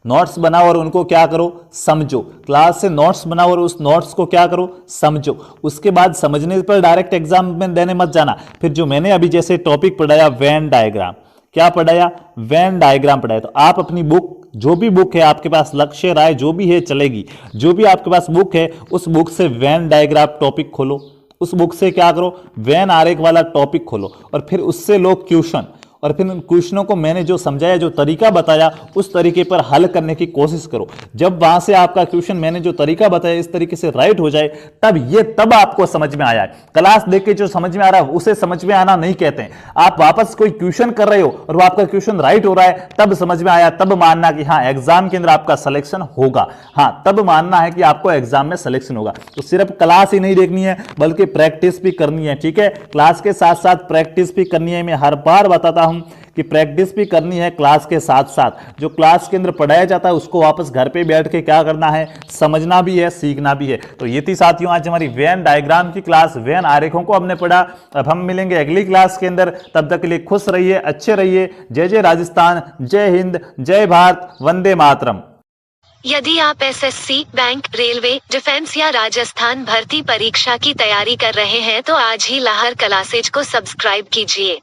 नोट्स बनाओ और उनको क्या करो, समझो। क्लास से नोट्स बनाओ और उस नोट्स को क्या करो, समझो। उसके बाद समझने पर डायरेक्ट एग्जाम में देने मत जाना। फिर जो मैंने अभी जैसे टॉपिक पढ़ाया वेन डायग्राम, क्या पढ़ाया, वेन डायग्राम पढ़ाया, तो आप अपनी बुक, जो भी बुक है आपके पास, लक्ष्य राय जो भी है चलेगी, जो भी आपके पास बुक है उस बुक से वेन डायग्राम टॉपिक खोलो, उस बुक से क्या करो, वेन आरेख वाला टॉपिक खोलो और फिर उससे लो क्वेश्चन, और फिर उन क्वेश्चनों को मैंने जो समझाया, जो तरीका बताया, उस तरीके पर हल करने की कोशिश करो। जब वहां से आपका क्वेश्चन मैंने जो तरीका बताया इस तरीके से राइट हो जाए, तब आपको समझ में आया है। क्लास देख के जो समझ में आ रहा है उसे समझ में आना नहीं कहते हैं। आप वापस कोई क्वेश्चन कर रहे हो और वो आपका क्वेश्चन राइट हो रहा है, तब समझ में आया, तब मानना कि हाँ एग्जाम के अंदर आपका सिलेक्शन होगा। हाँ, तब मानना है कि आपको एग्जाम में सिलेक्शन होगा। तो सिर्फ क्लास ही नहीं देखनी है बल्कि प्रैक्टिस भी करनी है, ठीक है। क्लास के साथ साथ प्रैक्टिस भी करनी है। मैं हर बार बताता हूं कि प्रैक्टिस भी करनी है क्लास के साथ साथ। जो क्लास के अंदर पढ़ाया जाता है उसको वापस घर पे बैठ के क्या करना है, समझना भी है, सीखना भी है। तो ये थी साथियों आज हमारी वेन डायग्राम की क्लास, वेन आरेखों को हमने पढ़ा। अब हम मिलेंगे अगली क्लास के अंदर, तब तक के लिए खुश रहिए, अच्छे रहिए। जय जय राजस्थान, जय हिंद, जय भारत, वंदे मातरम। यदि आप एसएससी, बैंक, रेलवे, डिफेंस या राजस्थान भर्ती परीक्षा की तैयारी कर रहे हैं तो आज ही लहर क्लासेज को सब्सक्राइब कीजिए।